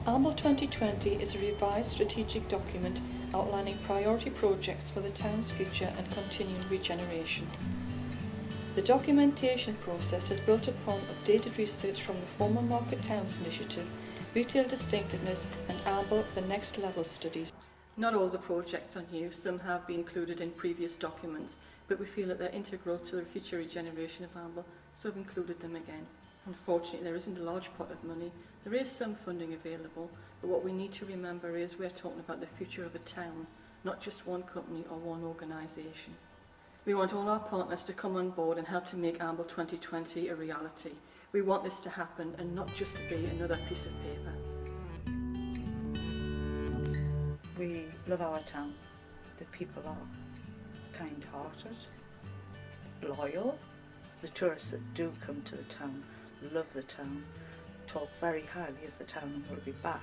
Amble2020 is a revised strategic document outlining priority projects for the town's future and continuing regeneration. The documentation process has built upon updated research from the former Market Towns Initiative, Retail Distinctiveness and Amble The Next Level studies. Not all the projects are new, some have been included in previous documents, but we feel that they're integral to the future regeneration of Amble, so we've included them again. Unfortunately, there isn't a large pot of money. There is some funding available, but what we need to remember is we're talking about the future of a town, not just one company or one organisation. We want all our partners to come on board and help to make Amble2020 a reality. We want this to happen and not just to be another piece of paper. We love our town. The people are kind-hearted, loyal. The tourists that do come to the town love the town, talk very highly of the town and will be back.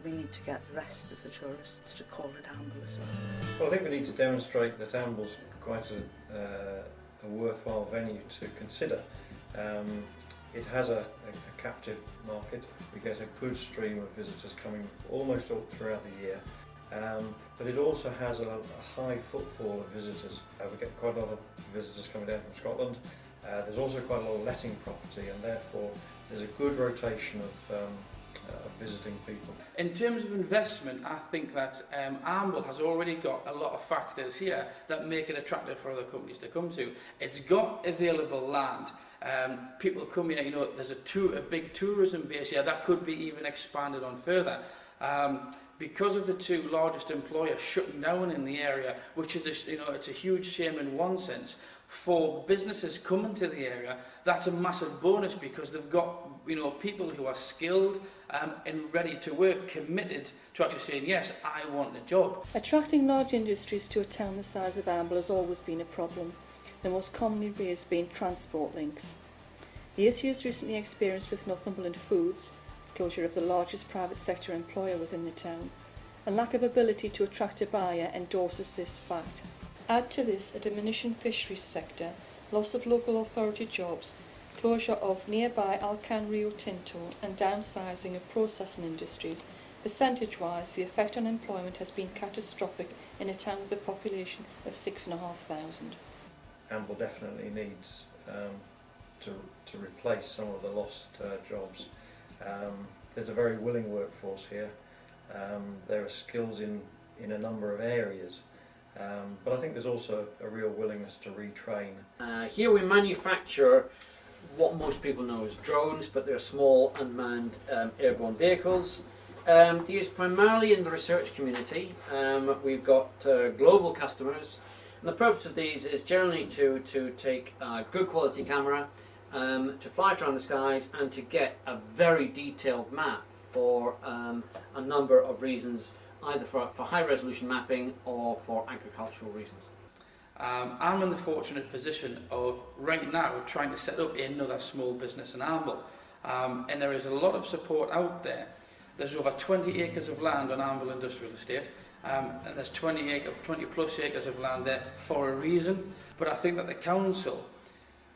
We need to get the rest of the tourists to call it Amble as well. Well, I think we need to demonstrate that Amble's quite a worthwhile venue to consider. It has a captive market. We get a good stream of visitors coming almost all throughout the year. But it also has a high footfall of visitors. We get quite a lot of visitors coming down from Scotland. There's also quite a lot of letting property, and therefore there's a good rotation of visiting people. In terms of investment, I think that Amble has already got a lot of factors here that make it attractive for other companies to come to. It's got available land. People come here, you know, there's a big tourism base here that could be even expanded on further. Because of the two largest employers shutting down in the area, which is it's a huge shame in one sense. For businesses coming to the area, that's a massive bonus because they've got people who are skilled and ready to work, committed to actually saying, yes, I want a job. Attracting large industries to a town the size of Amble has always been a problem, the most commonly raised being transport links. The issues recently experienced with Northumberland Foods, closure of the largest private sector employer within the town, and lack of ability to attract a buyer endorses this fact. Add to this a diminishing fisheries sector, loss of local authority jobs, closure of nearby Alcan Rio Tinto and downsizing of processing industries. Percentage-wise, the effect on employment has been catastrophic in a town with a population of 6,500. Amble definitely needs to replace some of the lost jobs. There's a very willing workforce here. There are skills in a number of areas. But I think there's also a real willingness to retrain. Here we manufacture what most people know as drones, but they're small unmanned airborne vehicles. They're used primarily in the research community. We've got global customers, and the purpose of these is generally to take a good quality camera, to fly it around the skies and to get a very detailed map for a number of reasons, either for high resolution mapping or for agricultural reasons. I'm in the fortunate position of right now trying to set up another small business in Amble, and there is a lot of support out there. There's over 20 acres of land on Amble Industrial Estate, and there's 20 plus acres of land there for a reason, but I think that the council,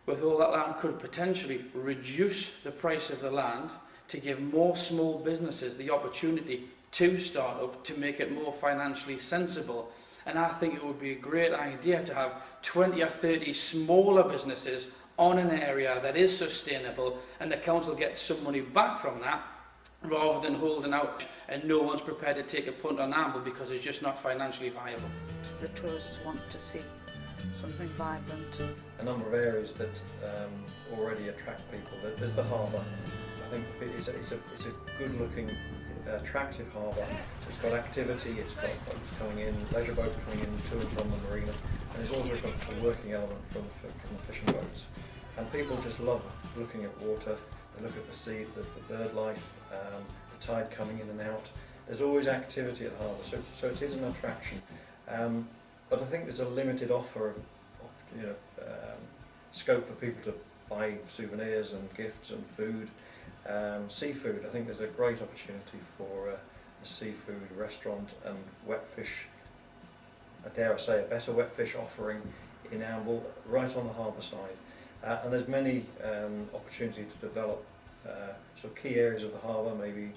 with all that land, could potentially reduce the price of the land to give more small businesses the opportunity to start up, to make it more financially sensible. And I think it would be a great idea to have 20 or 30 smaller businesses on an area that is sustainable, and the council gets some money back from that, rather than holding out and no one's prepared to take a punt on Amble because it's just not financially viable. The tourists want to see something vibrant. A number of areas that already attract people. There's the harbour. I think it's a good-looking, attractive harbour. It's got activity, it's got boats coming in, leisure boats coming in to and from the marina, and it's also got a working element from the fishing boats. And people just love looking at water. They look at the sea, the bird life, the tide coming in and out. There's always activity at the harbour, so it is an attraction. But I think there's a limited offer of scope for people to buy souvenirs and gifts and food. Seafood, I think there's a great opportunity for a seafood restaurant and wet fish, I dare say a better wet fish offering in Amble, right on the harbour side. And there's many opportunities to develop sort of key areas of the harbour, maybe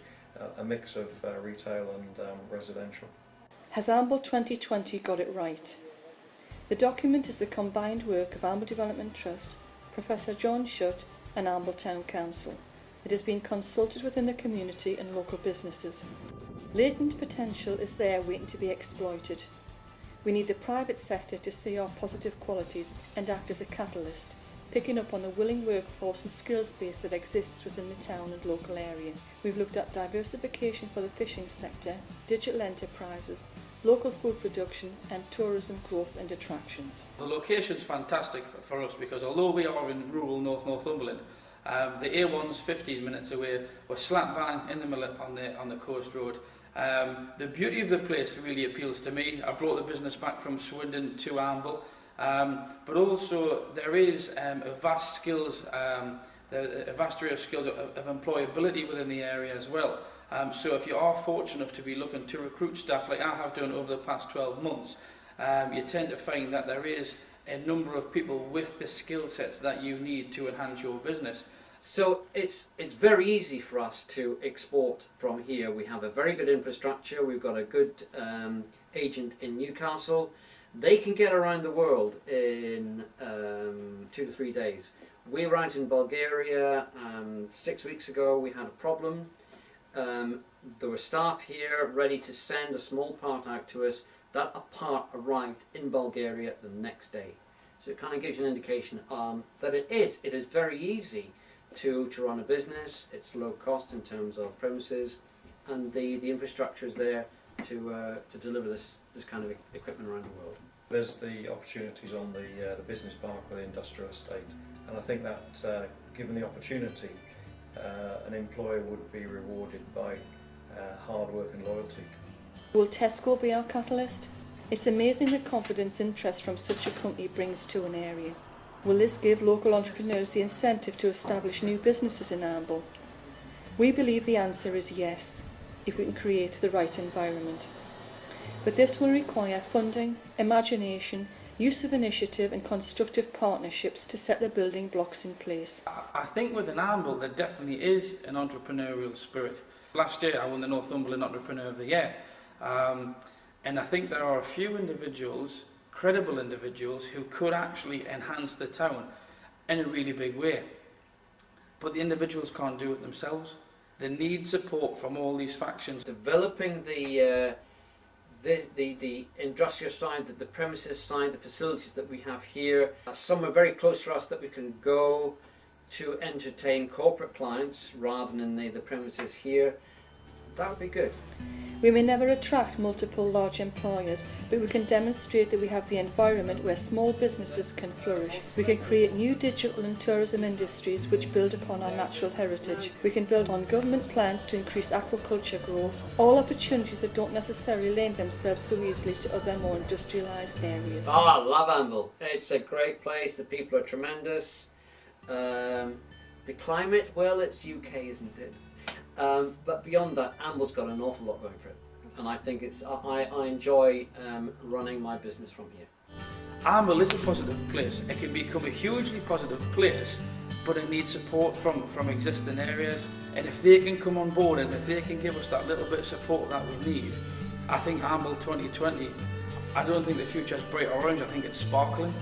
a mix of retail and residential. Has Amble2020 got it right? The document is the combined work of Amble Development Trust, Professor John Shutt and Amble Town Council. It has been consulted within the community and local businesses. Latent potential is there waiting to be exploited. We need the private sector to see our positive qualities and act as a catalyst, picking up on the willing workforce and skills base that exists within the town and local area. We've looked at diversification for the fishing sector, digital enterprises, local food production and tourism growth and attractions. The location's fantastic for us because although we are in rural Northumberland, the A1's 15 minutes away. We're slap bang in the middle on the coast road. The beauty of the place really appeals to me. I brought the business back from Swindon to Amble, but also there is a vast array of skills of employability within the area as well. So if you are fortunate enough to be looking to recruit staff like I have done over the past 12 months, you tend to find that there is a number of people with the skill sets that you need to enhance your business. So it's very easy for us to export from here. We have a very good infrastructure. We've got a good agent in Newcastle. They can get around the world in 2 to 3 days. We were out in Bulgaria 6 weeks ago. We had a problem. There were staff here ready to send a small part out to us. That part arrived in Bulgaria the next day. So it kind of gives you an indication that it is very easy to run a business. It's low cost in terms of premises, and the infrastructure is there to deliver this kind of equipment around the world. There's the opportunities on the business park or the industrial estate, and I think that given the opportunity, an employer would be rewarded by hard work and loyalty. Will Tesco be our catalyst? It's amazing the confidence interest from such a company brings to an area. Will this give local entrepreneurs the incentive to establish new businesses in Amble? We believe the answer is yes, if we can create the right environment. But this will require funding, imagination, use of initiative and constructive partnerships to set the building blocks in place. I think within Amble there definitely is an entrepreneurial spirit. Last year I won the Northumberland Entrepreneur of the Year. And I think there are a few individuals, credible individuals, who could actually enhance the town in a really big way. But the individuals can't do it themselves. They need support from all these factions. Developing the industrial side, the premises side, the facilities that we have here, somewhere very close to us that we can go to entertain corporate clients rather than the premises here, that would be good. We may never attract multiple large employers, but we can demonstrate that we have the environment where small businesses can flourish. We can create new digital and tourism industries which build upon our natural heritage. We can build on government plans to increase aquaculture growth, all opportunities that don't necessarily lend themselves so easily to other more industrialised areas. Oh, I love Amble. It's a great place, the people are tremendous. The climate, well, it's UK, isn't it? But beyond that, Amble's got an awful lot going for it, and I think I enjoy running my business from here. Amble is a positive place. It can become a hugely positive place, but it needs support from existing areas. And if they can come on board and if they can give us that little bit of support that we need, I think Amble 2020, I don't think the future is bright orange, I think it's sparkling.